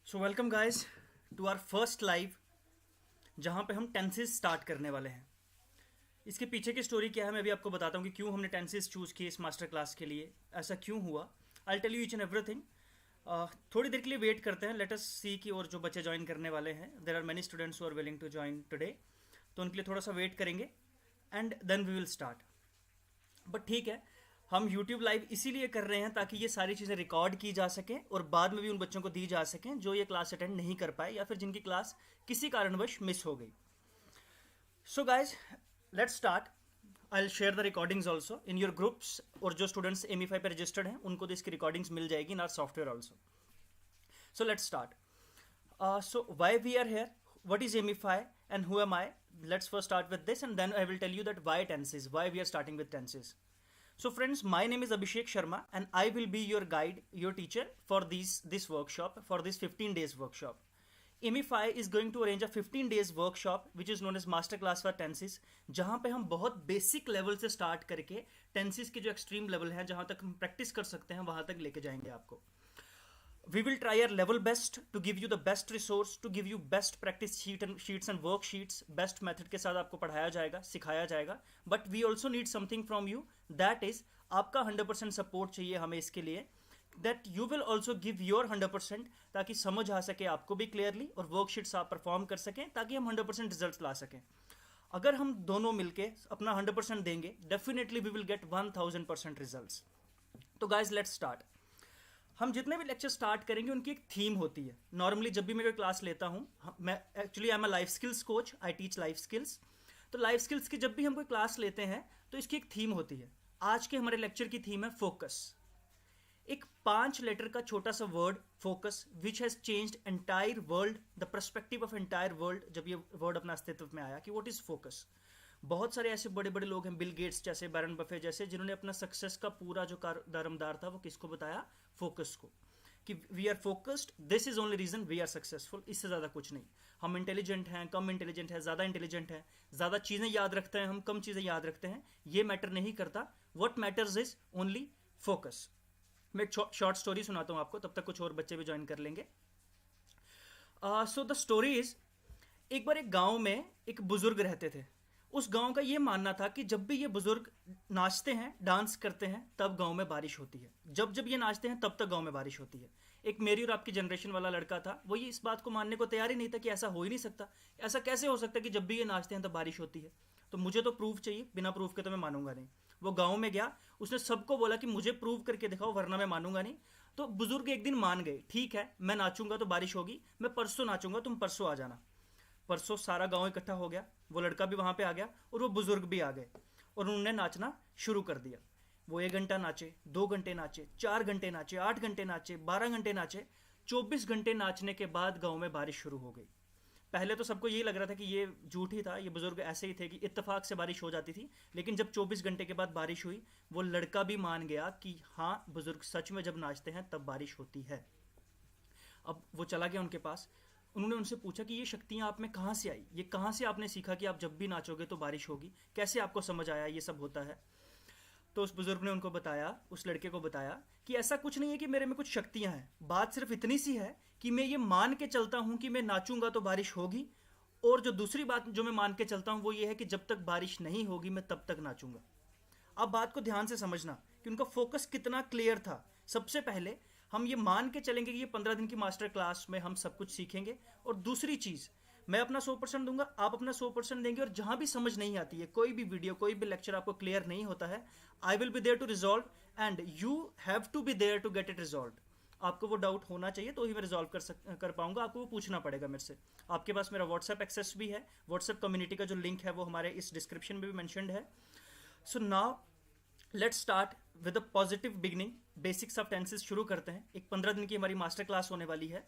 So welcome guys to our first live, जहाँ पे हम टेंसेस स्टार्ट करने वाले हैं। इसके पीछे की स्टोरी क्या है मैं भी आपको बताता हूँ कि क्यों हमने टेंसेस चूज़ किए इस मास्टर क्लास के लिए, ऐसा क्यों हुआ। I tell you each and everything. थोड़ी देर के लिए वेट करते हैं, लेट अस सी कि और जो बच्चे ज्वाइन करने वाले हैं, there are many students who are willing to join today, तो उनके लिए थोड़ा सा वेट करेंगे and then we will start. But ठीक है, हम YouTube लाइव इसीलिए कर रहे हैं ताकि ये सारी चीज़ें रिकॉर्ड की जा सकें और बाद में भी उन बच्चों को दी जा सकें जो ये क्लास अटेंड नहीं कर पाए या फिर जिनकी क्लास किसी कारणवश मिस हो गई। So guys, let's start. I will share the recordings also in your groups, और जो स्टूडेंट्स एमी5 पे रजिस्टर्ड हैं उनको तो इसकी रिकॉर्डिंग्स मिल जाएगी in our software also. So let's start. So why we are here, what is AMIFI and who am I? Let's first start with this and then I will tell you that why tenses, why we are starting with tenses. So friends, my name is Abhishek Sharma and I will be your guide, your teacher for this workshop, for this 15 days workshop. AMIFI is going to arrange a 15 days workshop which is known as master class for tenses, जहाँ पे हम बहुत basic level से start करके tenses के जो extreme level है, जहाँ तक हम प्रैक्टिस कर सकते हैं, वहाँ तक लेके जाएंगे आपको। We will try our level best to give you the best resource, to give you best practice sheets and worksheets. Best method के साथ आपको पढ़ाया जाएगा, सिखाया जाएगा. But we also need something from you. That is, आपका 100% support चाहिए हमें इसके लिए. That you will also give your 100% ताकि समझ आ सके आपको भी क्लियरली और वर्कशीट्स आप परफॉर्म कर सकें ताकि हम 100% रिजल्ट ला सकें. अगर हम दोनों मिलके अपना 100% देंगे, definitely we will get 1000% results. तो गाइज लेट्स स्टार्ट. हम जितने भी लेक्चर स्टार्ट करेंगे उनकी एक थीम होती है. नॉर्मली जब भी मैं कोई क्लास लेता हूँ, मैं actually I am a life skills coach, I teach life skills. तो लाइफ स्किल्स की जब भी हम कोई क्लास लेते हैं तो इसकी एक थीम होती है. आज के हमारे लेक्चर की थीम है फोकस. एक 5 लेटर का छोटा सा word focus, which has changed entire world, the perspective of entire world. जब ये वर्ड अपना अस्तित्व में आया कि व्हाट इज फोकस. बहुत सारे ऐसे बड़े बड़े लोग हैं, बिल गेट्स जैसे, बैरन बफे जैसे, जिन्होंने अपना सक्सेस का पूरा जो दारमदार था वो किसको बताया? फोकस को. कि we are focused, this is only reason we are successful. इससे ज़्यादा कुछ नहीं. हम इंटेलिजेंट हैं, कम इंटेलिजेंट है, ज़्यादा इंटेलिजेंट है, ज़्यादा चीज़ें याद रखते हैं, हम कम चीज़ें याद रखते हैं, ये मैटर नहीं करता. What matters is only focus. मैं एक शॉर्ट स्टोरी सुनाता हूँ आपको, तब तक कुछ और बच्चे भी ज्वाइन कर लेंगे. सो द स्टोरी इज, एक बार एक गाँव में एक बुजुर्ग रहते थे. उस गांव का ये मानना था कि जब भी ये बुजुर्ग नाचते हैं, डांस करते हैं, तब गांव में बारिश होती है. जब जब ये नाचते हैं तब तक गांव में बारिश होती है. एक मेरी और आपकी जनरेशन वाला लड़का था, वो ये इस बात को मानने को तैयार ही नहीं था कि ऐसा हो ही नहीं सकता. ऐसा कैसे हो सकता है कि जब भी ये नाचते हैं तब बारिश होती है. तो मुझे तो प्रूफ चाहिए, बिना प्रूफ के तो मैं मानूंगा नहीं. वो गाँव में गया, उसने सबको बोला कि मुझे प्रूव करके दिखाओ वरना मैं मानूंगा नहीं. तो बुजुर्ग एक दिन मान गए, ठीक है मैं नाचूंगा तो बारिश होगी, मैं परसों नाचूंगा, तुम परसों आ जाना. परसों सारा गांव इकट्ठा हो गया, वो लड़का भी वहां पे आ गया और वो बुजुर्ग भी आ गए और उन्होंने नाचना शुरू कर दिया. वो 1 घंटा नाचे, 2 घंटे नाचे, 4 घंटे नाचे, 8 घंटे नाचे, 12 घंटे नाचे. 24 घंटे नाचने के बाद गांव में बारिश शुरू हो गई. पहले तो सबको यही लग रहा था कि ये झूठ ही था, ये बुजुर्ग ऐसे ही थे कि इत्तेफाक से बारिश हो जाती थी. लेकिन जब 24 घंटे के बाद बारिश हुई, वो लड़का भी मान गया कि हाँ, बुजुर्ग सच में जब नाचते हैं तब बारिश होती है. अब वो चला गया उनके पास. उन्होंने उनसे पूछा कि ये शक्तियाँ आप में कहाँ से आई, ये कहाँ से आपने सीखा कि आप जब भी नाचोगे तो बारिश होगी, कैसे आपको समझ आया ये सब होता है. तो उस बुजुर्ग ने उनको बताया, उस लड़के को बताया कि ऐसा कुछ नहीं है कि मेरे में कुछ शक्तियाँ हैं. बात सिर्फ इतनी सी है कि मैं ये मान के चलता हूँ कि मैं नाचूंगा तो बारिश होगी, और जो दूसरी बात जो मैं मान के चलता हूँ वो ये है कि जब तक बारिश नहीं होगी मैं तब तक नाचूंगा. अब बात को ध्यान से समझना कि उनका फोकस कितना क्लियर था. सबसे पहले हम ये मान के चलेंगे कि ये 15 दिन की मास्टर क्लास में हम सब कुछ सीखेंगे, और दूसरी चीज़, मैं अपना 100% दूंगा, आप अपना 100% देंगे, और जहाँ भी समझ नहीं आती है, कोई भी वीडियो, कोई भी लेक्चर आपको क्लियर नहीं होता है, I will be there to resolve and you have to be there to get it resolve. आपको वो डाउट होना चाहिए तो ही मैं रिजॉल्व कर पाऊंगा. आपको वो पूछना पड़ेगा मेरे से. आपके पास मेरा व्हाट्सएप एक्सेस भी है, व्हाट्सएप कम्युनिटी का जो लिंक है वो हमारे इस डिस्क्रिप्शन में भी मैंशनड है. So now let's start with a positive beginning. Basics of tenses शुरू करते हैं. एक 15 दिन की हमारी मास्टर क्लास होने वाली है.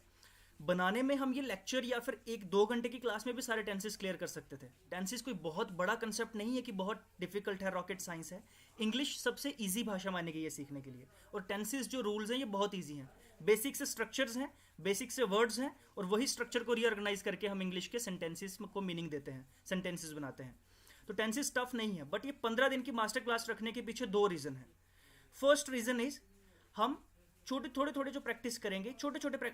बनाने में हम ये लेक्चर या फिर 1-2 घंटे की क्लास में भी सारे टेंसेस क्लियर कर सकते थे. टेंसेस कोई बहुत बड़ा कंसेप्ट नहीं है कि बहुत डिफिकल्ट है, रॉकेट साइंस है. इंग्लिश सबसे ईजी भाषा मानी गई है सीखने के लिए, और टेंसेस जो रूल्स हैं ये बहुत ईजी हैं. बेसिक से स्ट्रक्चर्स हैं, बेसिक से वर्ड्स हैं, और वही स्ट्रक्चर को रीऑर्गेनाइज करके हम इंग्लिश के सेंटेंसेस को मीनिंग देते हैं, सेंटेंसेस बनाते हैं. तो टेंसेस टफ नहीं है. बट ये 15 दिन की मास्टर क्लास रखने के पीछे 2 रीज़न है. फर्स्ट रीज़न इज, हम छोटे थोड़े थोड़े जो प्रैक्टिस करेंगे, छोटे छोटे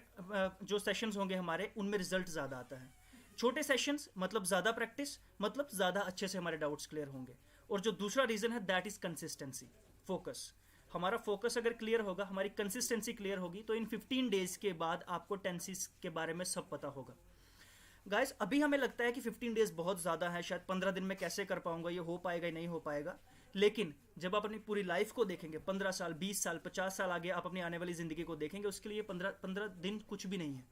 जो सेशंस होंगे हमारे, उनमें रिजल्ट ज़्यादा आता है। छोटे सेशंस मतलब ज़्यादा प्रैक्टिस, मतलब ज़्यादा अच्छे से हमारे डाउट्स क्लियर होंगे। और जो दूसरा रीज़न है दैट इज़ कंसिस्टेंसी, फोकस। हमारा फोकस अगर क्लियर होगा, हमारी कंसिस्टेंसी क्लियर होगी, तो इन 15 डेज़ के बाद आपको टेंसेस के बारे में सब पता होगा। गाइस अभी हमें लगता है कि 15 डेज़ बहुत ज़्यादा है, शायद 15 दिन में कैसे कर पाऊंगा, ये हो पाएगा या नहीं हो पाएगा। लेकिन जब आप अपनी पूरी लाइफ को देखेंगे, 15 साल, 20 साल, 50 साल आगे आप अपनी आने वाली ज़िंदगी को देखेंगे, उसके लिए 15 दिन कुछ भी नहीं है।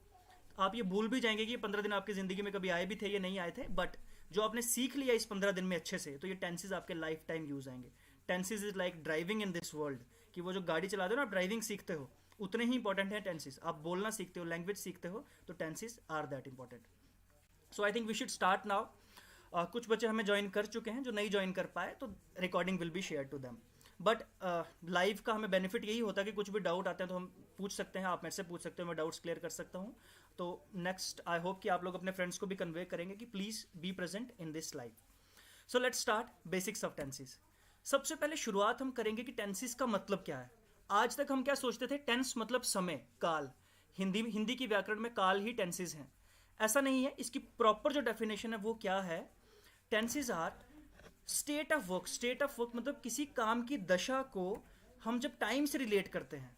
आप ये भूल भी जाएंगे कि ये 15 दिन आपकी ज़िंदगी में कभी आए भी थे या नहीं आए थे, बट जो आपने सीख लिया इस 15 दिन में अच्छे से, तो ये टेंसेज आपके लाइफ टाइम यूज़ आएंगे। Tenses is like driving in this world, कि वो जो गाड़ी चलाते हो ना, आप ड्राइविंग सीखते हो, उतने ही इंपॉर्टेंट है टेंसेज। आप बोलना सीखते हो, लैंग्वेज सीखते हो, तो tenses are that important. So I think we should start now. कुछ बच्चे हमें ज्वाइन कर चुके हैं, जो नहीं ज्वाइन कर पाए तो recording will be share to them. But live का हमें बेनिफिट यही होता है कि कुछ भी डाउट आते हैं तो हम पूछ सकते हैं, आप मेरे से पूछ सकते हो, मैं डाउट्स क्लियर कर सकता हूँ। तो नेक्स्ट आई होप कि आप लोग अपने फ्रेंड्स को भी कन्वे करेंगे कि please be present in this live. So let's start basics of tenses. सबसे पहले शुरुआत हम करेंगे कि टेंसेस का मतलब क्या है। आज तक हम क्या सोचते थे, टेंस मतलब समय, काल। हिंदी की व्याकरण में काल ही टेंसेस हैं। ऐसा नहीं है। इसकी प्रॉपर जो डेफिनेशन है वो क्या है, tenses are state of work. State of work मतलब किसी काम की दशा को हम जब टाइम से रिलेट करते हैं।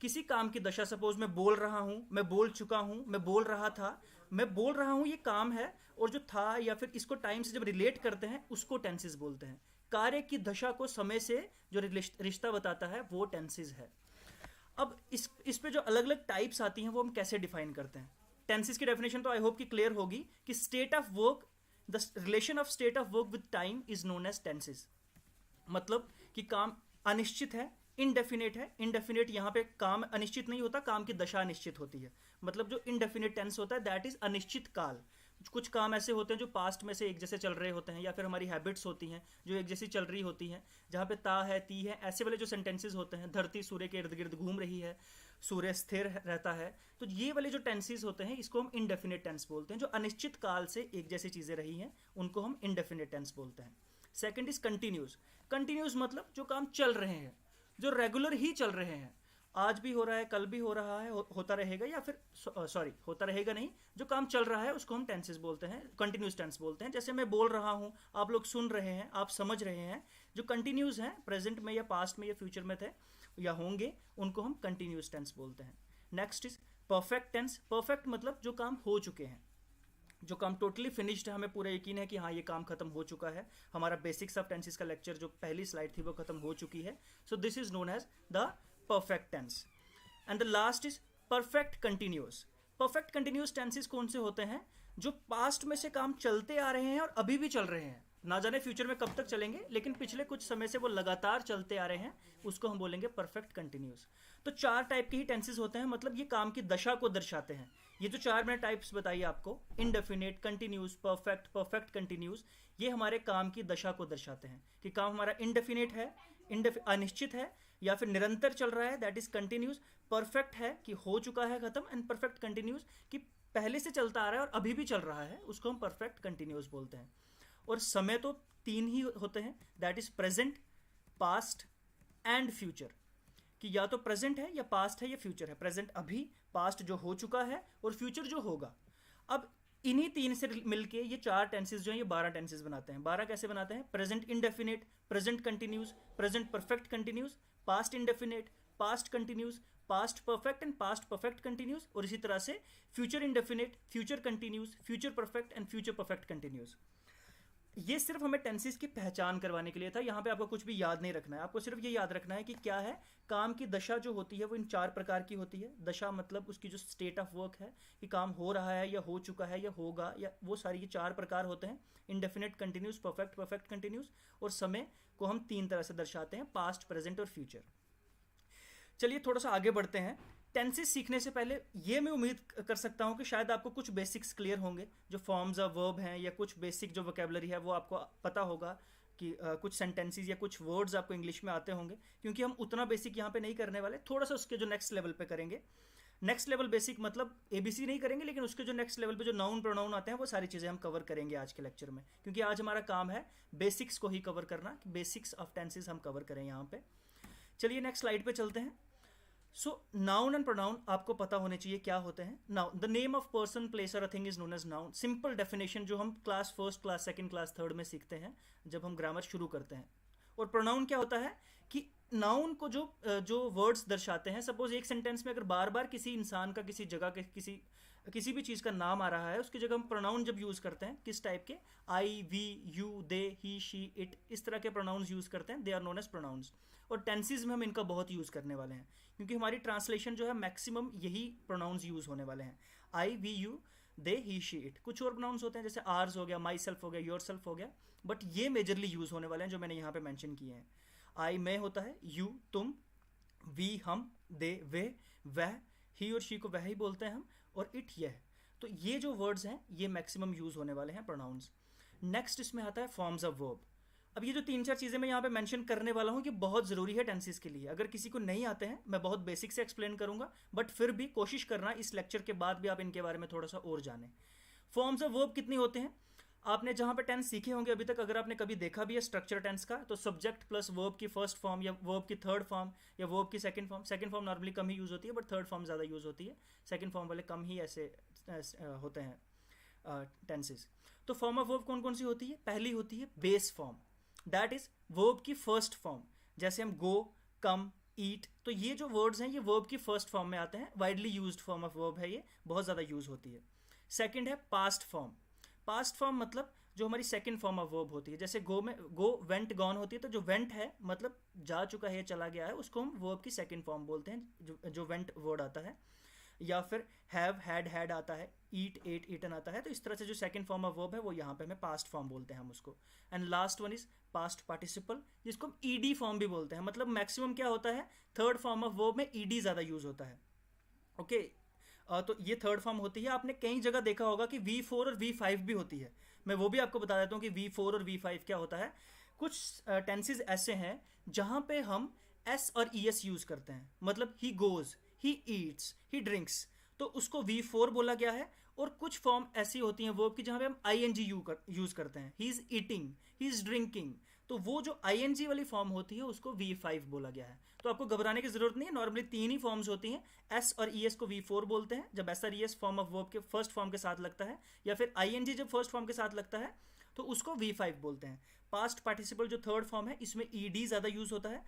किसी काम की दशा, सपोज मैं बोल रहा हूं, मैं बोल चुका हूं, मैं बोल रहा था, मैं बोल रहा हूं, ये काम है, और जो था या फिर इसको टाइम से जब रिलेट करते हैं उसको टेंसेस बोलते हैं। कार्य की दशा को समय से जो रिश्ता बताता है वो टेंसेस है। अब इस पे जो अलग अलग टाइप्स आती हैं वो हम कैसे डिफाइन करते हैं। टेंसेस की डेफिनेशन तो आई होप कि क्लियर होगी कि state of work, the relation of state of work with time is known as tenses. मतलब कि काम अनिश्चित है, इनडेफिनेट है। इनडेफिनेट यहाँ पे काम अनिश्चित नहीं होता, काम की दशा अनिश्चित होती है। मतलब जो इनडेफिनेट टेंस होता है दैट इज अनिश्चित काल। कुछ काम ऐसे होते हैं जो पास्ट में से एक जैसे चल रहे होते हैं, या फिर हमारी हैबिट्स होती हैं जो एक जैसी चल रही होती हैं, जहाँ पे ता है, ती है, ऐसे वाले जो सेंटेंसेस होते हैं। धरती सूर्य के इर्द गिर्द घूम रही है, सूर्य स्थिर रहता है, तो ये वाले जो टेंसेस होते हैं इसको हम इनडेफिनेट टेंस बोलते हैं। जो अनिश्चित काल से एक जैसी चीज़ें रही हैं उनको हम इनडेफिनेट टेंस बोलते हैं। Second is continuous. कंटिन्यूस मतलब जो काम चल रहे हैं, जो रेगुलर ही चल रहे हैं, आज भी हो रहा है, कल भी हो रहा है, होता रहेगा, या फिर सॉरी होता रहेगा नहीं, जो काम चल रहा है उसको हम टेंसेस बोलते हैं, कंटिन्यूस टेंस बोलते हैं। जैसे मैं बोल रहा हूँ, आप लोग सुन रहे हैं, आप समझ रहे हैं, जो कंटिन्यूस हैं, प्रेजेंट में या पास्ट में या फ्यूचर में थे या होंगे, उनको हम कंटिन्यूस टेंस बोलते हैं। Next is perfect tense. Perfect मतलब जो काम हो चुके हैं, जो काम टोटली फिनिश्ड है, हमें पूरा यकीन है कि हाँ ये काम खत्म हो चुका है। हमारा बेसिक्स ऑफ टेंसेस का लेक्चर जो पहली स्लाइड थी वो खत्म हो चुकी है। So this is known as the perfect tense. And the last is perfect continuous. Perfect continuous tenses कौन से होते हैं, जो पास्ट में से काम चलते आ रहे हैं और अभी भी चल रहे हैं। ना जाने फ्यूचर में कब तक चलेंगे, लेकिन पिछले कुछ समय से वो लगातार चलते आ रहे हैं, उसको हम बोलेंगे परफेक्ट कंटिन्यूस। तो 4 टाइप के ही टेंसेस होते हैं, मतलब ये काम की दशा को दर्शाते हैं। ये जो 4 मैंने टाइप्स बताई आपको, indefinite, continuous, perfect, perfect continuous, ये हमारे काम की दशा को दर्शाते हैं कि काम हमारा इनडेफिनेट है, अनिश्चित है, या फिर निरंतर चल रहा है, दैट इज कंटिन्यूस। परफेक्ट है कि हो चुका है खत्म, एंड परफेक्ट कंटिन्यूस कि पहले से चलता आ रहा है और अभी भी चल रहा है, उसको हम परफेक्ट कंटिन्यूस बोलते हैं। और समय तो 3 ही होते हैं, that is present, past and future, कि या तो प्रेजेंट है या पास्ट है या फ्यूचर है। प्रेजेंट अभी, पास्ट जो हो चुका है, और फ्यूचर जो होगा। अब इन्हीं 3 से मिलके ये 4 टेंसेस जो हैं ये 12 टेंसेस बनाते हैं। 12 कैसे बनाते हैं, present indefinite, present continuous, present perfect continuous, past indefinite, past continuous, past perfect and past perfect continuous, और इसी तरह से future indefinite, future continuous, future perfect and future perfect continuous. ये सिर्फ हमें टेंसेस की पहचान करवाने के लिए था। यहाँ पे आपको कुछ भी याद नहीं रखना है, आपको सिर्फ ये याद रखना है कि क्या है, काम की दशा जो होती है वो इन 4 प्रकार की होती है। दशा मतलब उसकी जो स्टेट ऑफ वर्क है, कि काम हो रहा है या हो चुका है या होगा, या वो सारी ये 4 प्रकार होते हैं, indefinite, continuous, perfect, perfect continuous. और समय को हम 3 तरह से दर्शाते हैं, पास्ट, प्रेजेंट और फ्यूचर। चलिए थोड़ा सा आगे बढ़ते हैं। टेंसेस सीखने से पहले ये मैं उम्मीद कर सकता हूँ कि शायद आपको कुछ बेसिक्स क्लियर होंगे, जो फॉर्म्स ऑफ वर्ब हैं या कुछ बेसिक जो वोकेबलरी है वो आपको पता होगा, कि कुछ सेंटेंसेस या कुछ वर्ड्स आपको इंग्लिश में आते होंगे, क्योंकि हम उतना बेसिक यहाँ पे नहीं करने वाले, थोड़ा सा उसके जो नेक्स्ट लेवल पे करेंगे। नेक्स्ट लेवल बेसिक मतलब ABC नहीं करेंगे, लेकिन उसके जो नेक्स्ट लेवल पे जो नाउन प्रोनाउन आते हैं वो सारी चीज़ें हम कवर करेंगे आज के लेक्चर में, क्योंकि आज हमारा काम है बेसिक्स को ही कवर करना, बेसिक्स ऑफ टेंसेस हम कवर करें यहाँ पे। चलिए नेक्स्ट स्लाइड पे चलते हैं। सो नाउन एंड प्रोनाउन आपको पता होने चाहिए क्या होते हैं. Now the name of person place और a thing is known as noun. Simple definition जो हम class first, class second, class third में सीखते हैं जब हम ग्रामर शुरू करते हैं. और प्रोनाउन क्या होता है कि नाउन को जो वर्ड्स दर्शाते हैं. सपोज एक सेंटेंस में अगर बार बार किसी इंसान का, किसी जगह के, किसी भी चीज़ का नाम आ रहा है, उसकी जगह हम प्रोनाउन जब यूज़ करते हैं, किस टाइप के, I, we, you, they, he, she, it, इस तरह के प्रोनाउंस यूज़ करते हैं. They are known as pronouns. और टेंसेज में हम इनका बहुत यूज़ करने वाले हैं क्योंकि हमारी ट्रांसलेशन जो है मैक्सिमम यही प्रोनाउंस यूज़ होने वाले हैं. I, we, you, they, he, she, it. कुछ और प्रोनाउंस होते हैं जैसे आर्स हो गया, माई सेल्फ हो गया, योर सेल्फ हो गया, बट ये मेजरली यूज़ होने वाले हैं जो मैंने यहाँ पे मेंशन किए हैं. आई मैं होता है, यू तुम, वी हम, दे वे, वह, ही और शी को वह ही बोलते हैं हम, और इट यह. तो ये जो वर्ड्स हैं ये मैक्सिमम यूज़ होने वाले हैं प्रोनाउंस. नेक्स्ट इसमें आता है फॉर्म्स ऑफ वर्ब. अब ये जो 3-4 चीज़ें मैं यहाँ पे मेंशन करने वाला हूँ, ये बहुत ज़रूरी है टेंसेस के लिए. अगर किसी को नहीं आते हैं, मैं बहुत बेसिक से एक्सप्लेन करूँगा, बट फिर भी कोशिश करना इस लेक्चर के बाद भी आप इनके बारे में थोड़ा सा और जानें. फॉर्म्स ऑफ वर्ब कितनी होते हैं? आपने जहाँ पे टेंस सीखे होंगे अभी तक, अगर आपने कभी देखा भी है स्ट्रक्चर टेंस का, तो सब्जेक्ट प्लस वर्ब की फर्स्ट फॉर्म या वर्ब की थर्ड फॉर्म या वर्ब की second form. Second form normally कम ही यूज़ होती है, बट थर्ड फॉर्म ज़्यादा यूज़ होती है. सेकंड फॉर्म वाले कम ही ऐसे होते हैं टेंसेस. तो फॉर्म ऑफ वर्ब कौन कौन सी होती है? पहली होती है base form, that is verb की फर्स्ट फॉर्म. जैसे हम गो, कम, ईट, तो ये जो वर्ड्स हैं ये वर्ब की फर्स्ट फॉर्म में आते हैं. Widely used form of verb है, ये बहुत ज़्यादा यूज होती है. सेकंड है पास्ट फॉर्म. पास्ट फॉर्म मतलब जो हमारी सेकंड फॉर्म ऑफ वर्ब होती है. जैसे गो में गो, वेंट, गॉन होती है, तो जो वेंट है मतलब जा चुका है, चला गया है, उसको हम वर्ब की सेकंड फॉर्म बोलते हैं, जो वेंट वर्ड आता है. या फिर हैव, हैड आता है, ईट, एट, ईटन आता है. तो इस तरह से जो सेकंड फॉर्म ऑफ वर्ब है वो यहाँ पे हमें पास्ट फॉर्म बोलते हैं हम उसको. And last one is past participle, जिसको हम ईडी फॉर्म भी बोलते हैं. मतलब मैक्सिमम क्या होता है, थर्ड फॉर्म ऑफ वर्ब में ईडी ज़्यादा यूज होता है. ओके तो ये थर्ड फॉर्म होती है. आपने कई जगह देखा होगा कि V4 और V5 भी होती है. मैं वो भी आपको बता देता हूँ कि V4 और V5 क्या होता है. कुछ टेंसेज ऐसे हैं जहाँ पे हम एस और ES यूज़ करते हैं. मतलब he goes, he eats, he drinks, तो उसको V4 बोला गया है. और कुछ फॉर्म ऐसी होती हैं वर्ब की जहाँ पे हम ING यूज़ करते हैं. He is eating, he is drinking, तो वो जो ING वाली फॉर्म होती है उसको V5 बोला गया है. तो आपको घबराने की जरूरत नहीं है. नॉर्मली 3 ही फॉर्म्स होती हैं. एस और ES को V4 बोलते हैं जब एस और ES फॉर्म ऑफ वर्ब के फर्स्ट फॉर्म के साथ लगता है, या फिर ING जब फर्स्ट फॉर्म के साथ लगता है तो उसको V5 बोलते हैं. पास्ट पार्टिसिपल जो थर्ड फॉर्म है इसमें ED ज़्यादा यूज़ होता है.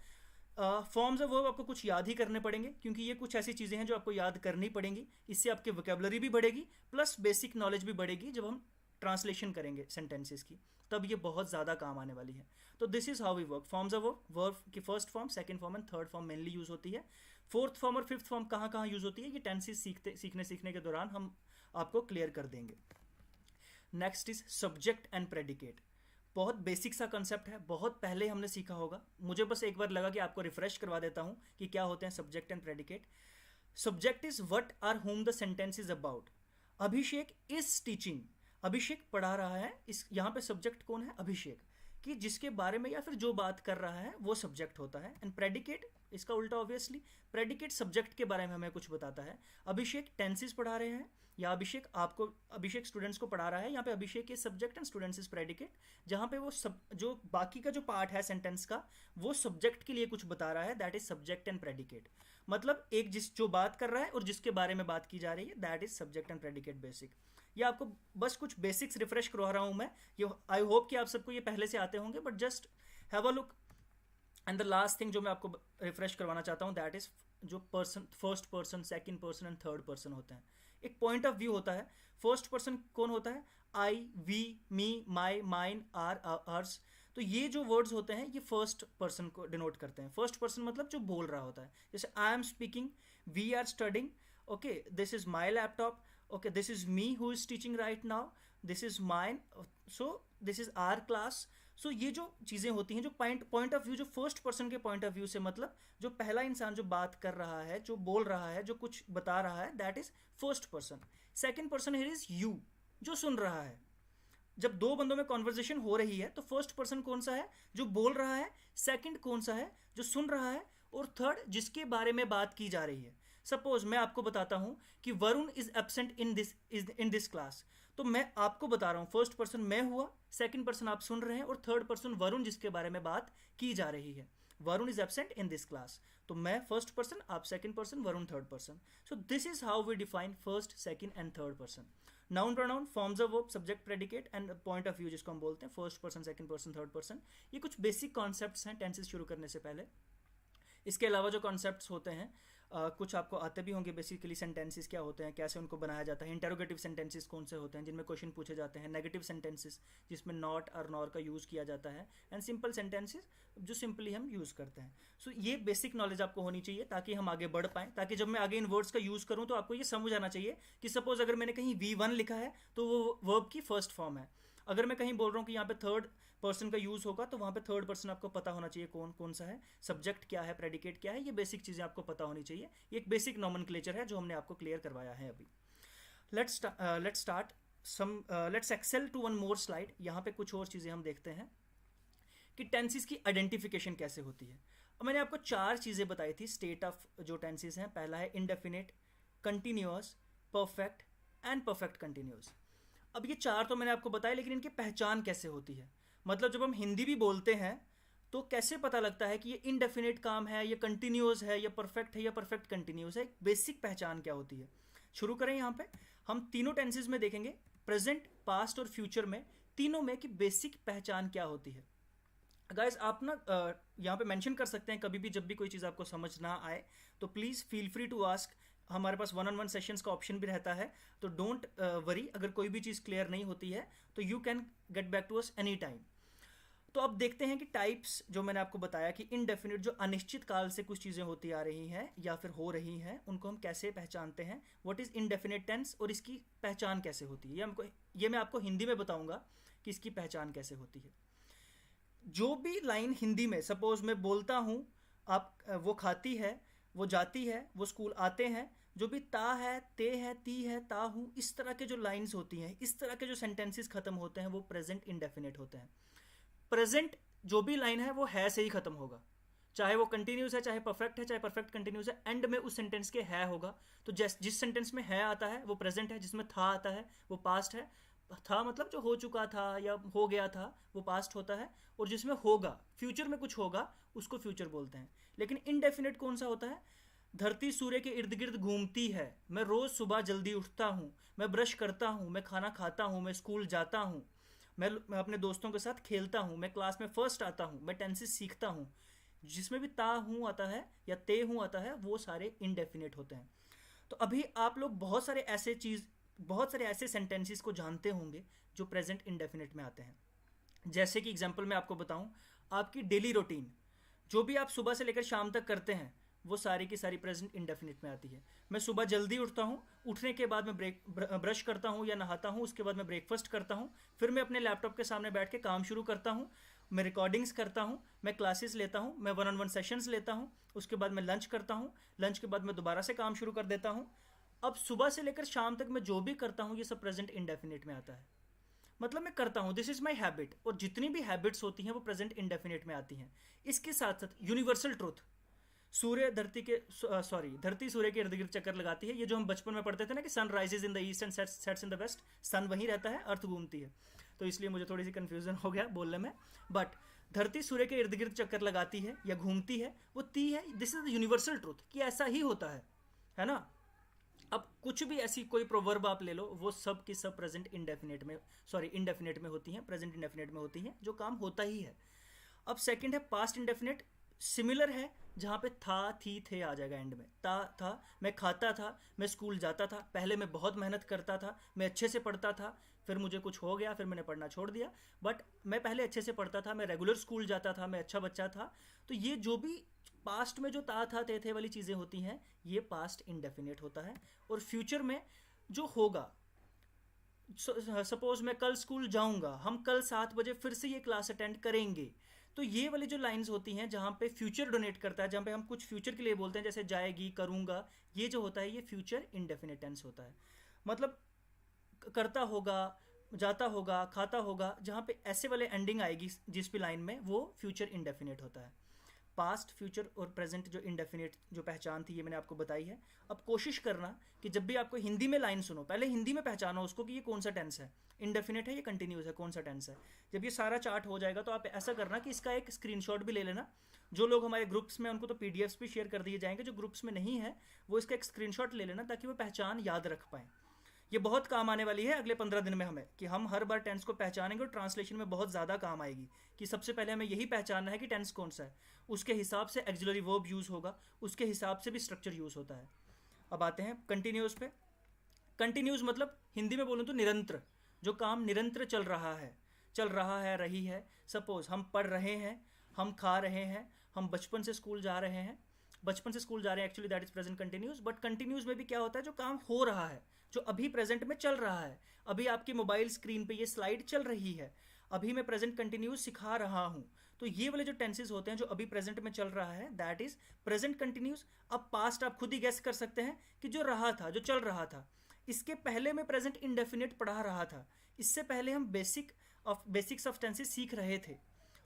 फॉर्म्स ऑफ वर्ब आपको कुछ याद ही करने पड़ेंगे क्योंकि ये कुछ ऐसी चीज़ें हैं जो आपको याद करनी पड़ेंगी. इससे आपकी वोकेबलरी भी बढ़ेगी प्लस बेसिक नॉलेज भी बढ़ेगी. जब हम ट्रांसलेशन करेंगे सेंटेंसेस की तब ये बहुत ज़्यादा काम आने वाली है. तो this is how we work. Forms of verb की first form, second form and third form mainly use होती है. फोर्थ फॉर्म और फिफ्थ फॉर्म कहाँ कहाँ यूज़ होती है ये टेंसेस सीखने के दौरान हम आपको क्लियर कर देंगे. Next is subject and predicate. बहुत बेसिक सा कंसेप्ट है, बहुत पहले हमने सीखा होगा. मुझे बस एक बार लगा कि आपको रिफ्रेश करवा देता हूँ कि क्या होते हैं subject and predicate. Subject is what are whom the sentence is about. Abhishek is teaching. Abhishek पढ़ा रहा है. इस यहाँ पे सब्जेक्ट कौन है? अभिषेक, कि जिसके बारे में या फिर जो बात कर रहा है वो सब्जेक्ट होता है. एंड प्रेडिकेट इसका उल्टा ऑब्वियसली. प्रेडिकेट सब्जेक्ट के बारे में हमें कुछ बताता है. अभिषेक टेंसेस पढ़ा रहे हैं या अभिषेक स्टूडेंट्स को पढ़ा रहा है. यहाँ पे Abhishek is subject and students is predicate. जहाँ पे वो जो बाकी का जो पार्ट है सेंटेंस का वो सब्जेक्ट के लिए कुछ बता रहा है, that is subject and predicate. मतलब एक जो बात कर रहा है और जिसके बारे में बात की जा रही है, that is subject and predicate basic. ये आपको बस कुछ बेसिक्स रिफ्रेश करवा रहा हूँ मैं. ये आई होप कि आप सबको ये पहले से आते होंगे, but just have a look. And the last thing जो मैं आपको रिफ्रेश करवाना चाहता हूँ, दैट इज जो person, first person, second person and third person होते हैं. एक पॉइंट ऑफ व्यू होता है. फर्स्ट पर्सन कौन होता है? I, we, me, my, mine, our, ours. तो ये जो वर्ड्स होते हैं ये फर्स्ट पर्सन को डिनोट करते हैं. फर्स्ट पर्सन मतलब जो बोल रहा होता है. जैसे I am speaking, we are studying, okay, this is my laptop, okay, this is me who is teaching right now, this is mine, so this is our class. so ये जो चीज़ें होती हैं, जो पॉइंट ऑफ व्यू, जो first person के point of view से, मतलब जो पहला इंसान जो बात कर रहा है, जो बोल रहा है, जो कुछ बता रहा है, that is first person. Second person here is you, जो सुन रहा है. जब दो बंदों में कॉन्वर्जेशन हो रही है तो फर्स्ट पर्सन कौन सा है? जो बोल रहा है. सेकंड कौन सा है? जो सुन रहा है. और थर्ड जिसके बारे में बात की जा रही है. सपोज मैं आपको बताता हूं कि Varun is absent in this class, तो मैं आपको बता रहा हूं फर्स्ट पर्सन मैं हुआ, सेकंड पर्सन आप सुन रहे हैं, और थर्ड पर्सन वरुण जिसके बारे में बात की जा रही है. Varun is absent in this class, तो मैं फर्स्ट पर्सन, आप second person, Varun third person. So this is how we define first, second and third person. Noun pronoun, forms of verb, subject predicate and point of view जिसको हम बोलते हैं, first person, second person, third person. ये कुछ basic concepts हैं tenses शुरू करने से पहले. इसके अलावा जो कॉन्सेप्ट्स होते हैं कुछ आपको आते भी होंगे. बेसिकली सेंटेंसेस क्या होते हैं, कैसे उनको बनाया जाता है. इंटेरोगेटिव सेंटेंसेस कौन से होते हैं जिनमें क्वेश्चन पूछे जाते हैं. नेगेटिव सेंटेंसेस जिसमें नॉट और नॉर का यूज़ किया जाता है. एंड सिंपल सेंटेंसेस जो सिंपली हम यूज़ करते हैं. सो ये बेसिक नॉलेज आपको होनी चाहिए ताकि हम आगे बढ़ पाएँ, ताकि जब मैं आगे इन वर्ड्स का यूज़ करूँ तो आपको ये समझ आना चाहिए कि सपोज अगर मैंने कहीं V1 लिखा है तो वो वर्ब की फर्स्ट फॉर्म है. अगर मैं कहीं बोल रहा हूँ कि यहाँ पे थर्ड पर्सन का यूज़ होगा तो वहाँ पे थर्ड पर्सन आपको पता होना चाहिए कौन कौन सा है, सब्जेक्ट क्या है, प्रेडिकेट क्या है. ये बेसिक चीज़ें आपको पता होनी चाहिए. ये एक बेसिक नॉमेनक्लेचर है जो हमने आपको क्लियर करवाया है अभी. Let's start let's excel to one more slide. यहाँ पे कुछ और चीज़ें हम देखते हैं कि टेंसेस की आइडेंटिफिकेशन कैसे होती है. अब मैंने आपको 4 चीज़ें बताई थी स्टेट ऑफ जो टेंसेस हैं. पहला है indefinite, continuous, perfect and perfect continuous. अब ये 4 तो मैंने आपको बताया, लेकिन इनकी पहचान कैसे होती है. मतलब जब हम हिंदी भी बोलते हैं तो कैसे पता लगता है कि ये इनडेफिनिट काम है, ये कंटिन्यूअस है, या परफेक्ट है, या परफेक्ट कंटिन्यूअस है. एक बेसिक पहचान क्या होती है. शुरू करें. यहाँ पे हम तीनों टेंसेस में देखेंगे, प्रेजेंट, पास्ट और फ्यूचर में, तीनों में कि बेसिक पहचान क्या होती है. गाइस आप ना यहाँ पे मेंशन कर सकते हैं कभी भी जब भी कोई चीज़ आपको समझ ना आए तो please feel free to ask. हमारे पास 1-on-1 सेशंस का ऑप्शन भी रहता है, तो डोंट वरी. अगर कोई भी चीज़ क्लियर नहीं होती है तो you can get back to us any time. तो अब देखते हैं कि टाइप्स जो मैंने आपको बताया कि इनडेफिनिट जो अनिश्चित काल से कुछ चीज़ें होती आ रही हैं या फिर हो रही हैं, उनको हम कैसे पहचानते हैं. व्हाट इज़ इनडेफिनिट टेंस और इसकी पहचान कैसे होती है, ये मैं आपको हिंदी में बताऊंगा कि इसकी पहचान कैसे होती है. जो भी लाइन हिंदी में सपोज मैं बोलता हूँ, आप वो खाती है, वो जाती है, वो स्कूल आते हैं, जो भी ता है, ते है, ती है, ता हूँ, इस तरह के जो लाइंस होती हैं, इस तरह के जो सेंटेंसेस खत्म होते हैं वो प्रेजेंट इंडेफिनिट होते हैं. प्रेजेंट जो भी लाइन है वो है से ही खत्म होगा, चाहे वो कंटिन्यूस है, चाहे परफेक्ट है, चाहे परफेक्ट कंटिन्यूस है, एंड में उस सेंटेंस के है होगा. तो जिस सेंटेंस में है आता है वो प्रेजेंट है, जिसमें था आता है वो पास्ट है. था मतलब जो हो चुका था या हो गया था वो पास्ट होता है, और जिसमें होगा, फ्यूचर में कुछ होगा, उसको फ्यूचर बोलते हैं. लेकिन इनडेफिनिट कौन सा होता है. धरती सूर्य के इर्द गिर्द घूमती है, मैं रोज़ सुबह जल्दी उठता हूँ, मैं ब्रश करता हूँ, मैं खाना खाता हूँ, मैं स्कूल जाता हूँ, मैं अपने दोस्तों के साथ खेलता हूँ, मैं क्लास में फर्स्ट आता हूँ, मैं टेंसेस सीखता हूँ. जिसमें भी ता हूँ आता है या ते हूँ आता है वो सारे इनडेफिनिट होते हैं. तो अभी आप लोग बहुत सारे ऐसे सेंटेंसेस को जानते होंगे जो प्रेजेंट इंडेफिनिट में आते हैं. जैसे कि एग्जांपल मैं आपको बताऊं, आपकी डेली रूटीन जो भी आप सुबह से लेकर शाम तक करते हैं वो सारी की सारी प्रेजेंट इंडेफिनिट में आती है. मैं सुबह जल्दी उठता हूँ, उठने के बाद मैं ब्रश करता हूँ या नहाता हूँ, उसके बाद मैं ब्रेकफास्ट करता हूँ, फिर मैं अपने लैपटॉप के सामने बैठ के काम शुरू करता हूँ, मैं रिकॉर्डिंग्स करता हूँ, मैं क्लासेस लेता हूँ, मैं 1-on-1 सेशंस लेता हूँ, उसके बाद मैं लंच करता हूँ, लंच के बाद मैं दोबारा से काम शुरू कर देता हूँ. अब सुबह से लेकर शाम तक मैं जो भी करता हूँ ये सब प्रेजेंट इंडेफिनिट में आता है. मतलब मैं करता हूँ, दिस इज माई हैबिट. और जितनी भी हैबिट्स होती हैं वो प्रेजेंट इंडेफिनिट में आती हैं. इसके साथ साथ यूनिवर्सल ट्रूथ, धरती सूर्य के इर्द गिर्द चक्कर लगाती है. ये जो हम बचपन में पढ़ते थे ना कि sun rises in the east and sets in the west, sun वहीं रहता है, अर्थ घूमती है. तो इसलिए मुझे थोड़ी सी कंफ्यूजन हो गया बोलने में. बट धरती सूर्य के इर्द गिर्द चक्कर लगाती है या घूमती है, वो ती है. This is the universal truth कि ऐसा ही होता है ना. अब कुछ भी ऐसी कोई प्रोवर्ब आप ले लो, वो सब की सब प्रेजेंट इंडेफिनिट में होती हैं, प्रेजेंट इंडेफिनिट में होती हैं, जो काम होता ही है. अब सेकंड है पास्ट इंडेफिनिट. सिमिलर है, जहाँ पे था, थी, थे आ जाएगा एंड में. था, मैं खाता था, मैं स्कूल जाता था, पहले मैं बहुत मेहनत करता था, मैं अच्छे से पढ़ता था, फिर मुझे कुछ हो गया, फिर मैंने पढ़ना छोड़ दिया. बट मैं पहले अच्छे से पढ़ता था, मैं रेगुलर स्कूल जाता था, मैं अच्छा बच्चा था. तो ये जो भी पास्ट में जो था, थे वाली चीज़ें होती हैं, ये पास्ट इंडेफिनिट होता है. और फ्यूचर में जो होगा, सपोज मैं कल स्कूल जाऊंगा, हम कल 7 बजे फिर से ये क्लास अटेंड करेंगे. तो ये वाली जो लाइंस होती हैं जहाँ पे फ्यूचर डोनेट करता है, जहाँ पे हम कुछ फ्यूचर के लिए बोलते हैं, जैसे जाएगी, करूँगा, ये जो होता है ये फ्यूचर इंडेफिनिट टेंस होता है. मतलब करता होगा, जाता होगा, खाता होगा, जहाँ पे ऐसे वाले एंडिंग आएगी जिस भी लाइन में, वो फ्यूचर इंडेफिनिट होता है. पास्ट, फ्यूचर और प्रेजेंट जो इंडेफिनिट जो पहचान थी ये मैंने आपको बताई है। अब कोशिश करना कि जब भी आपको हिंदी में लाइन सुनो, पहले हिंदी में पहचानो उसको कि ये कौन सा टेंस है, इंडेफिनिट है, ये कंटिन्यूस है, कौन सा टेंस है। जब ये सारा चार्ट हो जाएगा तो आप ऐसा करना कि इसका एक स्क्रीनशॉट भी ले लेना। जो लोग हमारे ग्रुप्स में, उनको तो पीडीएफ्स भी शेयर कर दिए जाएंगे, जो ग्रुप्स में नहीं है वो इसका एक स्क्रीनशॉट ले लेना ताकि वो पहचान याद रख पाएँ। ये बहुत काम आने वाली है अगले 15 दिन में हमें, कि हम हर बार टेंस को पहचानेंगे और ट्रांसलेशन में बहुत ज़्यादा काम आएगी। कि सबसे पहले हमें यही पहचानना है कि टेंस कौन सा है, उसके हिसाब से एक्सिलरी वर्ब यूज़ होगा, उसके हिसाब से भी स्ट्रक्चर यूज़ होता है। अब आते हैं कंटिन्यूस पे। कंटिन्यूस मतलब हिंदी में बोलूँ तो निरंतर, जो काम निरंतर चल रहा है, रही है। सपोज हम पढ़ रहे हैं, हम खा रहे हैं, हम बचपन से स्कूल जा रहे हैं, actually that is present continuous. But continuous में भी क्या होता है, जो काम हो रहा है, जो अभी प्रेजेंट में चल रहा है, अभी आपकी मोबाइल स्क्रीन पे ये स्लाइड चल रही है, अभी मैं प्रेजेंट कंटिन्यूस सिखा रहा हूँ। तो ये वाले जो टेंसेस होते हैं जो अभी प्रेजेंट में चल रहा है, दैट इज प्रेजेंट कंटिन्यूस। अब पास्ट आप खुद ही गेस कर सकते हैं कि जो रहा था, जो चल रहा था। इसके पहले मैं प्रेजेंट इंडेफिनिट पढ़ा रहा था, इससे पहले हम बेसिक्स ऑफ टेंसेस सीख रहे थे।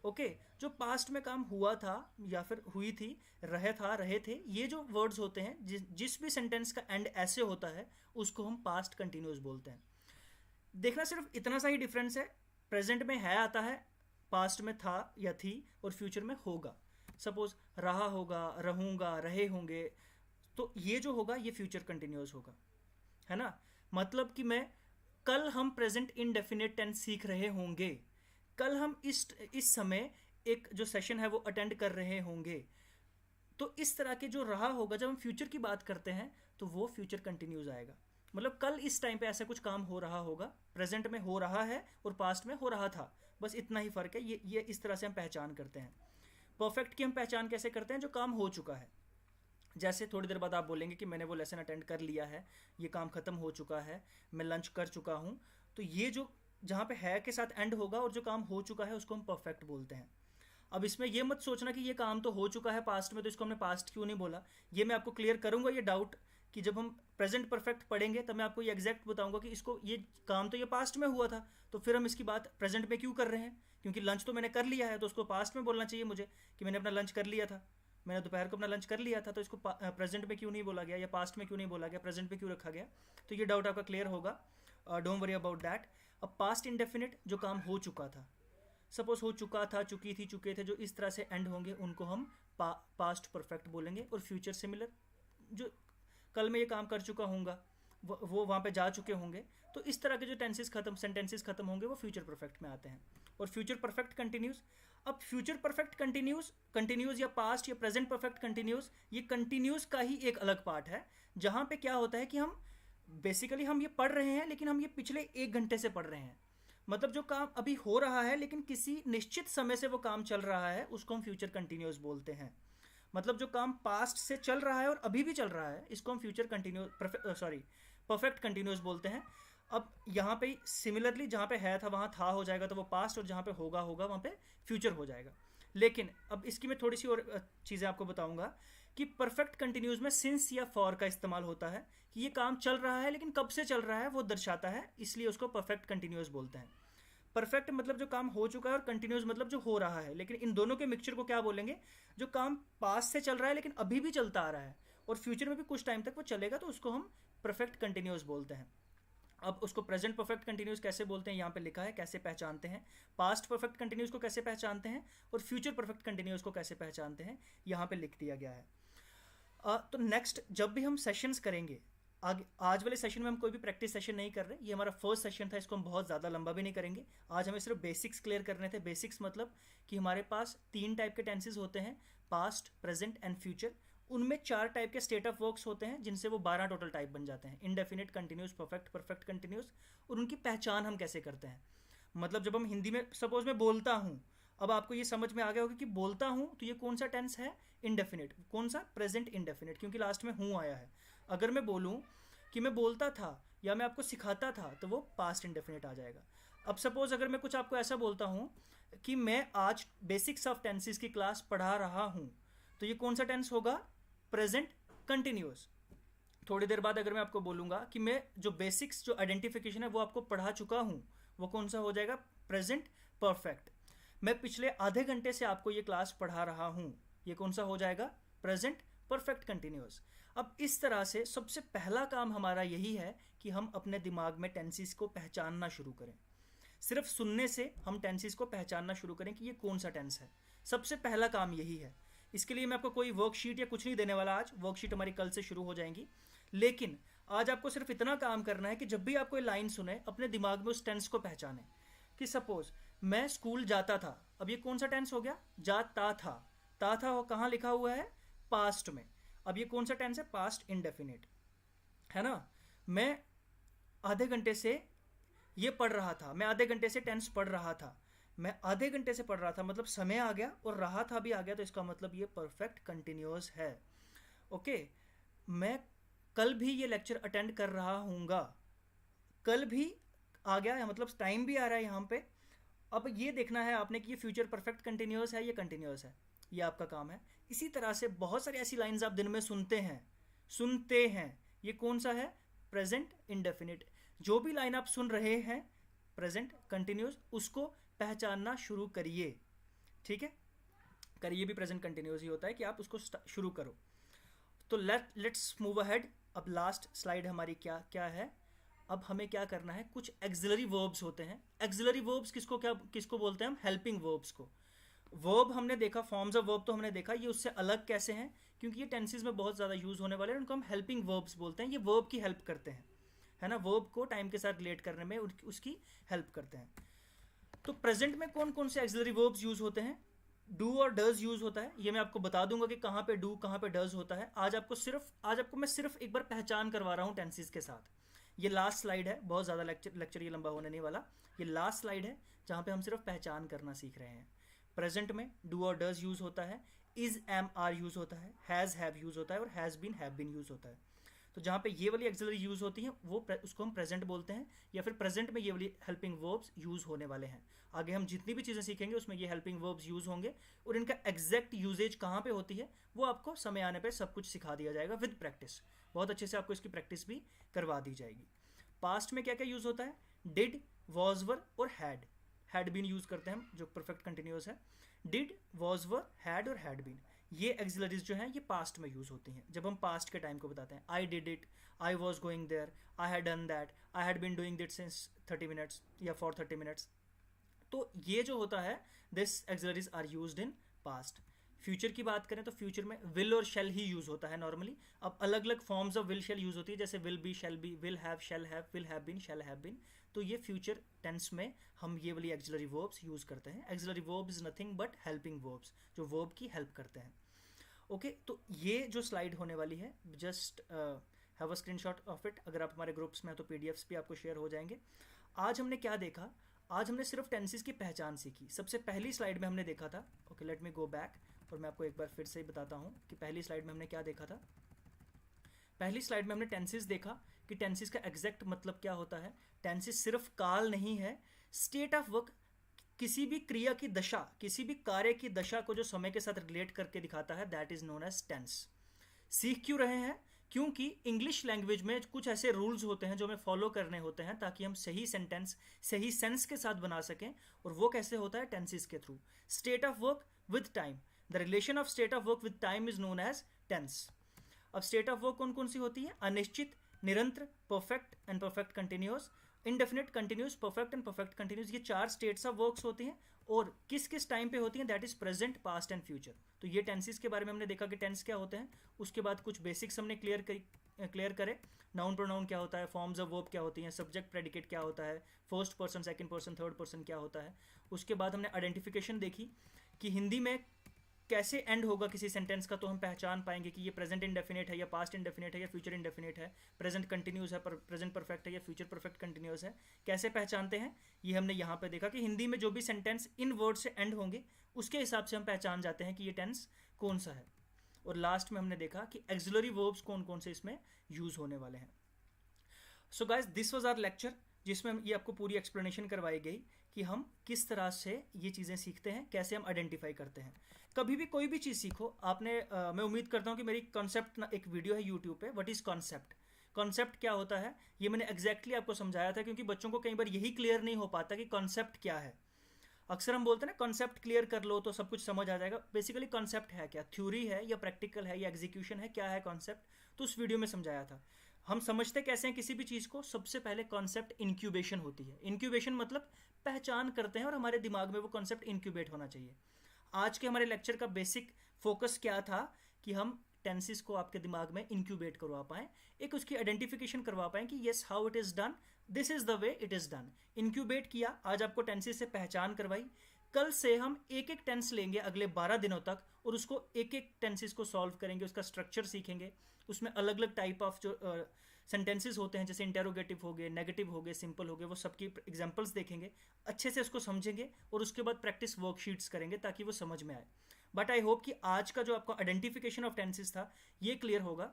ओके जो पास्ट में काम हुआ था या फिर हुई थी, रहे थे, ये जो वर्ड्स होते हैं, जिस भी सेंटेंस का एंड ऐसे होता है उसको हम पास्ट कंटिन्यूस बोलते हैं। देखना सिर्फ इतना सा ही डिफरेंस है, प्रेजेंट में है आता है, पास्ट में था या थी, और फ्यूचर में होगा। सपोज रहा होगा, रहूंगा, रहे होंगे, तो ये जो होगा ये फ्यूचर कंटिन्यूस होगा, है ना। मतलब कि कल हम प्रेजेंट इनडेफिनिट टेंस सीख रहे होंगे, कल हम इस समय एक जो सेशन है वो अटेंड कर रहे होंगे। तो इस तरह के जो रहा होगा, जब हम फ्यूचर की बात करते हैं तो वो फ्यूचर कंटिन्यूस आएगा। मतलब कल इस टाइम पे ऐसा कुछ काम हो रहा होगा, प्रेजेंट में हो रहा है और पास्ट में हो रहा था, बस इतना ही फर्क है। ये इस तरह से हम पहचान करते हैं। परफेक्ट की हम पहचान कैसे करते हैं, जो काम हो चुका है। जैसे थोड़ी देर बाद आप बोलेंगे कि मैंने वो लेसन अटेंड कर लिया है, ये काम खत्म हो चुका है, मैं लंच कर चुका हूँ। तो ये जो जहाँ पे है के साथ एंड होगा और जो काम हो चुका है उसको हम परफेक्ट बोलते हैं। अब इसमें ये मत सोचना कि ये काम तो हो चुका है पास्ट में, तो इसको हमने पास्ट क्यों नहीं बोला। ये मैं आपको क्लियर करूंगा ये डाउट, कि जब हम प्रेजेंट परफेक्ट पढ़ेंगे तब मैं आपको ये एग्जैक्ट बताऊंगा कि इसको ये काम तो ये पास्ट में हुआ था, तो फिर हम इसकी बात प्रेजेंट में क्यों कर रहे हैं, क्योंकि लंच तो मैंने कर लिया है, तो उसको पास्ट में बोलना चाहिए मुझे कि मैंने अपना लंच कर लिया था, मैंने दोपहर को अपना लंच कर लिया था, तो इसको प्रेजेंट में क्यों नहीं बोला गया या पास्ट में क्यों नहीं बोला गया, प्रेजेंट में क्यों रखा गया। तो ये डाउट आपका क्लियर होगा, डोंट वरी अबाउट दैट। अब पास्ट इंडेफिनिट जो काम हो चुका था, सपोज हो चुका था, चुकी थी, चुके थे, जो इस तरह से एंड होंगे उनको हम पास्ट परफेक्ट बोलेंगे। और फ्यूचर सिमिलर, जो कल में ये काम कर चुका हूँगा, वो वहाँ पे जा चुके होंगे, तो इस तरह के जो सेंटेंसेस खत्म होंगे वो फ्यूचर परफेक्ट में आते हैं। और फ्यूचर परफेक्ट कंटिन्यूस, अब फ्यूचर परफेक्ट कंटिन्यूस या पास्ट या प्रेजेंट परफेक्ट कंटिन्यूस, ये कंटिन्यूस का ही एक अलग पार्ट है, जहाँ पे क्या होता है कि हम बेसिकली हम ये पढ़ रहे हैं, लेकिन हम ये पिछले 1 घंटे से पढ़ रहे हैं। मतलब जो काम अभी हो रहा है लेकिन किसी निश्चित समय से वो काम चल रहा है, उसको हम फ्यूचर कंटिन्यूस बोलते हैं। मतलब जो काम पास्ट से चल रहा है और अभी भी चल रहा है, इसको हम फ्यूचर परफेक्ट कंटिन्यूस बोलते हैं। अब यहाँ पे सिमिलरली जहाँ पे है था वहाँ था हो जाएगा, तो वो पास्ट, और जहाँ पे होगा वहाँ पे फ्यूचर हो जाएगा। लेकिन अब इसकी मैं थोड़ी सी और चीज़ें आपको बताऊंगा कि परफेक्ट कंटिन्यूस में सिंस या फॉर का इस्तेमाल होता है, कि ये काम चल रहा है लेकिन कब से चल रहा है वो दर्शाता है, इसलिए उसको परफेक्ट कंटिन्यूस बोलते हैं। परफेक्ट मतलब जो काम हो चुका है, और कंटिन्यूस मतलब जो हो रहा है, लेकिन इन दोनों के मिक्सचर को क्या बोलेंगे, जो काम पास्ट से चल रहा है लेकिन अभी भी चलता आ रहा है और फ्यूचर में भी कुछ टाइम तक वो चलेगा, तो उसको हम परफेक्ट कंटिन्यूस बोलते हैं। अब उसको प्रेजेंट परफेक्ट कंटिन्यूस कैसे बोलते हैं, यहाँ पे लिखा है कैसे पहचानते हैं। पास्ट परफेक्ट कंटिन्यूस को कैसे पहचानते हैं और फ्यूचर परफेक्ट कंटिन्यूस को कैसे पहचानते हैं, यहाँ पे लिख दिया गया है। तो नेक्स्ट जब भी हम सेशंस करेंगे, आज वाले सेशन में हम कोई भी प्रैक्टिस सेशन नहीं कर रहे, ये हमारा फर्स्ट सेशन था, इसको हम बहुत ज़्यादा लंबा भी नहीं करेंगे। आज हमें सिर्फ बेसिक्स क्लियर करने थे। बेसिक्स मतलब कि हमारे पास 3 टाइप के टेंसेस होते हैं, पास्ट, प्रेजेंट एंड फ्यूचर। उनमें 4 टाइप के स्टेट ऑफ वर्क्स होते हैं, जिनसे वो 12 टोटल टाइप बन जाते हैं, indefinite, continuous, perfect, perfect continuous. और उनकी पहचान हम कैसे करते हैं, मतलब जब हम हिंदी में सपोज मैं बोलता हूँ, अब आपको ये समझ में आ गया होगा कि बोलता हूँ तो ये कौन सा टेंस है, इंडेफिनिट, कौन सा, प्रेजेंट इंडेफिनिट, क्योंकि लास्ट में हूँ आया है। अगर मैं बोलूँ कि मैं बोलता था या मैं आपको सिखाता था, तो वो पास्ट इंडेफिनिट आ जाएगा। अब सपोज अगर मैं कुछ आपको ऐसा बोलता हूँ कि मैं आज बेसिक्स ऑफ टेंसेस की क्लास पढ़ा रहा हूँ, तो ये कौन सा टेंस होगा, प्रेजेंट कंटिन्यूस। थोड़ी देर बाद अगर मैं आपको बोलूँगा कि मैं जो बेसिक्स जो आइडेंटिफिकेशन है वो आपको पढ़ा चुका हूँ, वो कौन सा हो जाएगा, प्रेजेंट परफेक्ट। मैं पिछले आधे घंटे से आपको ये क्लास पढ़ा रहा हूँ, ये कौन सा हो जाएगा? Present perfect continuous. अब इस तरह से सबसे पहला काम हमारा यही है कि हम अपने दिमाग में टेंसेस को पहचानना शुरू करें। सिर्फ सुनने से हम टेंसेस को पहचानना शुरू करें कि ये कौन सा टेंस है। सबसे पहला काम यही है। इसके लिए मैं आपको कोई वर्कशीट या कुछ नहीं देने वाला आज, वर्कशीट हमारी कल से शुरू हो जाएंगी। लेकिन आज आपको सिर्फ इतना काम करना है कि जब भी आप कोई लाइन सुने अपने दिमाग में उस टेंस को पहचाने। कि सपोज मैं स्कूल जाता था, अब ये कौन सा टेंस हो गया? जाता था। था वो कहाँ लिखा हुआ है? पास्ट में। अब ये कौन सा टेंस है? पास्ट इंडेफिनिट, है ना। मैं आधे घंटे से ये पढ़ रहा था, मैं आधे घंटे से टेंस पढ़ रहा था। मैं आधे घंटे से पढ़ रहा था मतलब समय आ गया और रहा था भी आ गया, तो इसका मतलब ये परफेक्ट कंटिन्यूअस है। ओके, मैं कल भी ये लेक्चर अटेंड कर रहा हूँगा, कल भी आ गया मतलब टाइम भी आ रहा है यहाँ पे। अब ये देखना है आपने कि ये फ्यूचर परफेक्ट कंटिन्यूअस है या कंटिन्यूअस है, ये आपका काम है। इसी तरह से बहुत सारी ऐसी लाइंस आप दिन में सुनते हैं, ये कौन सा है? Present indefinite. जो भी लाइन आप सुन रहे हैं प्रेजेंट कंटिन्यूअस, उसको पहचानना शुरू करिए, ठीक है। करिए भी प्रेजेंट कंटिन्यूअस ही होता है कि आप उसको शुरू करो। तो लेट्स मूव अहेड। अब लास्ट स्लाइड हमारी क्या है? अब हमें क्या करना है? कुछ एक्सिलरी वर्ब्स होते हैं। एक्सिलरी वर्ब्स किसको बोलते हैं हम? हेल्पिंग वर्ब्स को। वर्ब हमने देखा, फॉर्म्स ऑफ वर्ब तो हमने देखा, ये उससे अलग कैसे हैं? क्योंकि ये टेंसेस में बहुत ज़्यादा यूज होने वाले हैं, उनको हम हेल्पिंग वर्ब्स बोलते हैं। ये वर्ब की हेल्प करते हैं, है ना, वर्ब को टाइम के साथ रिलेट करने में उसकी हेल्प करते हैं। तो प्रेजेंट में कौन कौन से एक्सिलरी वर्ब्स यूज होते हैं? डू और डज यूज होता है। ये मैं आपको बता दूंगा कि कहाँ पे डू कहाँ पे डज होता है। आज आपको मैं सिर्फ एक बार पहचान करवा रहा हूँ टेंसेस के साथ। ये लास्ट स्लाइड है, बहुत ज़्यादा लेक्चर ये लंबा होने नहीं वाला। ये लास्ट स्लाइड है जहाँ पे हम सिर्फ पहचान करना सीख रहे हैं। प्रेजेंट में डू और डज यूज होता है, इज एम आर यूज होता है, हैज़ हैव यूज होता है और has been have been use होता है। तो जहाँ पे ये वाली एक्सिलरी यूज होती है वो उसको हम प्रेजेंट बोलते हैं, या फिर प्रेजेंट में ये वाली हेल्पिंग वर्ब्स यूज होने वाले हैं। आगे हम जितनी भी चीज़ें सीखेंगे उसमें ये हेल्पिंग वर्ब्स यूज होंगे, और इनका एग्जैक्ट यूजेज कहाँ पे होती है वो आपको समय आने पे सब कुछ सिखा दिया जाएगा विद प्रैक्टिस। बहुत अच्छे से आपको इसकी प्रैक्टिस भी करवा दी जाएगी। पास्ट में क्या क्या यूज होता है? डिड, वॉज, वर और हैड बीन यूज करते हैं हम, जो परफेक्ट कंटिन्यूअस है। डिड, वॉज, वर, हैड और हैड बीन, ये एक्सिलरीज जो हैं ये पास्ट में यूज होती हैं जब हम पास्ट के टाइम को बताते हैं। I did it, I was going there, I had done that, I had been doing it since 30 minutes या फॉर 30 मिनट्स। तो ये जो होता है this auxiliaries are used in past. Future की बात करें तो फ्यूचर में विल और शेल ही यूज होता है नॉर्मली। अब अलग अलग forms of will shall use होती है, जैसे will be, shall be, will have, shall have, will have been, shall have been. तो ये फ्यूचर टेंस में हम ये वाली एक्सिलरी वर्ब्स यूज करते हैं। Axillary verb is nothing but helping verbs, जो वर्ब की हेल्प करते हैं। ओके, तो ये जो स्लाइड होने वाली है just have a screenshot of it. अगर आप हमारे ग्रुप्स में हैं तो पीडीएफ्स भी आपको शेयर हो जाएंगे। आज हमने क्या देखा? आज हमने सिर्फ टेंसेस की पहचान सीखी। सबसे पहली स्लाइड में हमने देखा था, okay let me go back और मैं आपको एक बार फिर से बताता हूँ कि पहली स्लाइड में हमने क्या देखा था। पहली स्लाइड में हमने टेंसेस देखा कि टेंसेस का एग्जैक्ट मतलब क्या होता है। टेंसेस सिर्फ काल नहीं है, स्टेट ऑफ वर्क, किसी भी क्रिया की दशा, किसी भी कार्य की दशा को जो समय के साथ रिलेट करके दिखाता है, that is known as tense. सीख क्यों रहे हैं? क्योंकि इंग्लिश लैंग्वेज में कुछ ऐसे रूल्स होते हैं जो हमें फॉलो करने होते हैं ताकि हम सही सेंटेंस सही सेंस के साथ बना सकें। और वो कैसे होता है? टेंसेस के थ्रू। State of work with time, the relation of state of work with time is known as tense. अब स्टेट ऑफ वर्क कौन कौन सी होती है? अनिश्चित, निरंतर, perfect and perfect continuous, indefinite, continuous, perfect and perfect continuous. ये 4 स्टेट्स ऑफ वर्क्स होती हैं और किस किस टाइम पे होती हैं? That is present, past and future. तो ये टेंसेस के बारे में हमने देखा कि टेंस क्या होते हैं। उसके बाद कुछ बेसिक्स हमने क्लियर करे। नाउन प्रोनाउन क्या होता है, फॉर्म्स ऑफ वर्ब क्या होती हैं, सब्जेक्ट प्रेडिकेट क्या होता है, first person, second person, third person क्या होता है। उसके बाद हमने आइडेंटिफिकेशन देखी कि हिंदी में कैसे एंड होगा किसी सेंटेंस का, तो हम पहचान पाएंगे कि ये प्रेजेंट इंडेफिनिट है या पास्ट इंडेफिनिट है या फ्यूचर इंडेफिनिट है, प्रेजेंट कंटिन्यूस है, प्रेजेंट परफेक्ट है या फ्यूचर परफेक्ट कंटिन्यूस है। कैसे पहचानते हैं ये हमने यहाँ पे देखा कि हिंदी में जो भी सेंटेंस इन वर्ड से एंड होंगे उसके हिसाब से हम पहचान जाते हैं कि ये टेंस कौन सा है। और लास्ट में हमने देखा कि एक्सिलरी वर्ब्स कौन कौन से इसमें यूज होने वाले हैं। So guys, this was our lecture जिसमें ये आपको पूरी एक्सप्लेनेशन करवाई गई कि हम किस तरह से ये चीज़ें सीखते हैं, कैसे हम आइडेंटिफाई करते हैं। कभी भी कोई भी चीज़ सीखो आपने, मैं उम्मीद करता हूँ कि मेरी कॉन्सेप्ट एक वीडियो है यूट्यूब पे, व्हाट इज़ कॉन्सेप्ट। कॉन्सेप्ट क्या होता है ये मैंने एग्जैक्टली आपको समझाया था, क्योंकि बच्चों को कई बार यही क्लियर नहीं हो पाता कि कॉन्सेप्ट क्या है। अक्सर हम बोलते हैं ना कॉन्सेप्ट क्लियर कर लो तो सब कुछ समझ आ जाएगा। बेसिकली कॉन्सेप्ट है क्या, थ्योरी है या प्रैक्टिकल है या एग्जीक्यूशन है, क्या है कॉन्सेप्ट, तो उस वीडियो में समझाया था। हम समझते कैसे हैं किसी भी चीज़ को, सबसे पहले कॉन्सेप्ट इंक्यूबेशन होती है। इंक्यूबेशन मतलब पहचान करते हैं और हमारे दिमाग में वो कॉन्सेप्ट इंक्यूबेट होना चाहिए। आज के हमारे लेक्चर का बेसिक फोकस क्या था कि हम टेंसेस को आपके दिमाग में इंक्यूबेट करवा पाएं, एक उसकी आइडेंटिफिकेशन करवा पाएं कि yes how it is done, this is the way it is done. Incubate किया, आज आपको टेंसेस से पहचान करवाई। कल से हम एक एक टेंस लेंगे अगले 12 दिनों तक और उसको एक एक टेंसेस को सॉल्व करेंगे, उसका स्ट्रक्चर सीखेंगे। उसमें अलग अलग टाइप ऑफ जो सेंटेंसेस होते हैं, जैसे इंटेरोगेटिव हो गए, नेगेटिव हो गए, सिंपल हो गए, वो सबकी एग्जांपल्स देखेंगे, अच्छे से उसको समझेंगे और उसके बाद प्रैक्टिस वर्कशीट्स करेंगे ताकि वो समझ में आए। बट आई होप कि आज का जो आपका आइडेंटिफिकेशन ऑफ टेंसेस था ये क्लियर होगा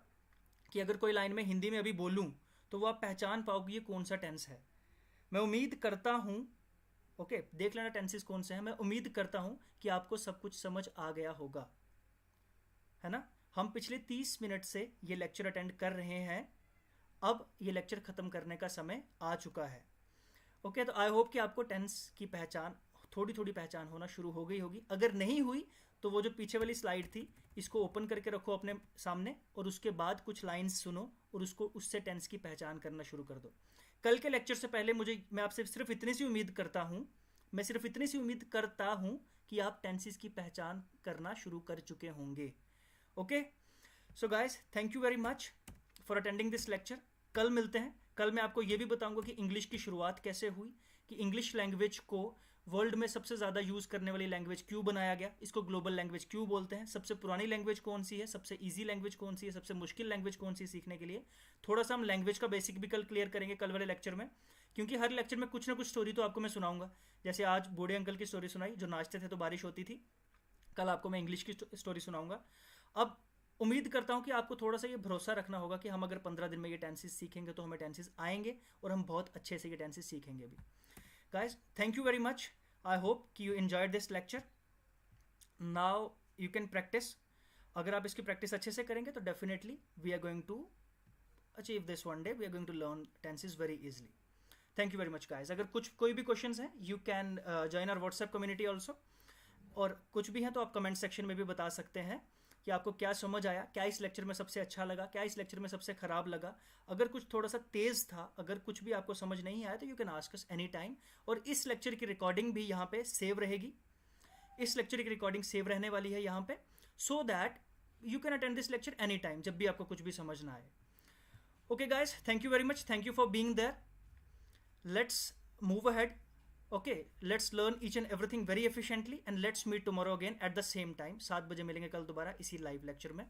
कि अगर कोई लाइन में हिंदी में अभी बोलूँ तो वो आप पहचान पाओगे ये कौन सा टेंस है। मैं उम्मीद करता हूँ, ओके, देख लेना टेंसेस कौन से हैं। मैं उम्मीद करता हूँ कि आपको सब कुछ समझ आ गया होगा, है ना। हम पिछले 30 मिनट से ये लेक्चर अटेंड कर रहे हैं, अब ये लेक्चर ख़त्म करने का समय आ चुका है। ओके, तो आई होप कि आपको टेंस की पहचान, थोड़ी थोड़ी पहचान होना शुरू हो गई होगी। अगर नहीं हुई तो वो जो पीछे वाली स्लाइड थी इसको ओपन करके रखो अपने सामने और उसके बाद कुछ लाइंस सुनो और उसको उससे टेंस की पहचान करना शुरू कर दो। कल के लेक्चर से पहले मैं आपसे सिर्फ इतनी सी उम्मीद करता हूँ कि आप टेंसेस की पहचान करना शुरू कर चुके होंगे। Okay, so guys, thank you very much for attending this lecture. कल मिलते हैं। कल मैं आपको ये भी बताऊंगा कि इंग्लिश की शुरुआत कैसे हुई, कि इंग्लिश लैंग्वेज को वर्ल्ड में सबसे ज़्यादा यूज़ करने वाली लैंग्वेज क्यों बनाया गया, इसको ग्लोबल लैंग्वेज क्यों बोलते हैं, सबसे पुरानी लैंग्वेज कौन सी है, सबसे इजी लैंग्वेज कौन सी है, सबसे मुश्किल लैंग्वेज कौन सी है सीखने के लिए। थोड़ा सा हम लैंग्वेज का बेसिक भी कल क्लियर करेंगे कल वाले लेक्चर में, क्योंकि हर लेक्चर में कुछ ना कुछ स्टोरी तो आपको मैं सुनाऊंगा। जैसे आज बूढ़े अंकल की स्टोरी सुनाई जो नाचते थे तो बारिश होती थी, कल आपको मैं इंग्लिश की स्टोरी सुनाऊंगा। अब उम्मीद करता हूँ कि आपको थोड़ा सा ये भरोसा रखना होगा कि हम अगर 15 दिन में ये टेंसेस सीखेंगे तो हमें टेंसेस आएंगे और हम बहुत अच्छे से ये टेंसेस सीखेंगे भी। Guys, thank you very much. I hope कि you enjoyed this lecture. Now you can practice. अगर आप इसकी प्रैक्टिस अच्छे से करेंगे तो definitely we are going to achieve this one day, we are going to learn tenses very easily. Thank you very much guys. अगर कोई भी क्वेश्चन हैं you can join our WhatsApp community also, और कुछ भी हैं तो आप कमेंट सेक्शन में भी बता सकते हैं कि आपको क्या समझ आया, क्या इस लेक्चर में सबसे अच्छा लगा, क्या इस लेक्चर में सबसे ख़राब लगा। अगर कुछ थोड़ा सा तेज़ था, अगर कुछ भी आपको समझ नहीं आया तो you can ask us any time. और इस लेक्चर की रिकॉर्डिंग भी यहाँ पे सेव रहेगी, इस लेक्चर की रिकॉर्डिंग सेव रहने वाली है यहाँ पे, so that you can attend this lecture any time जब भी आपको कुछ भी समझ ना आए। Okay guys, thank you very much, thank you for being there. Let's move ahead. Okay, let's learn each and everything very efficiently and let's meet tomorrow again at the same time. 7 बजे मिलेंगे कल दोबारा इसी live lecture में।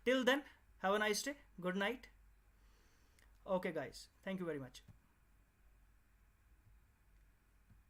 Till then, have a nice day, good night. Okay guys, thank you very much.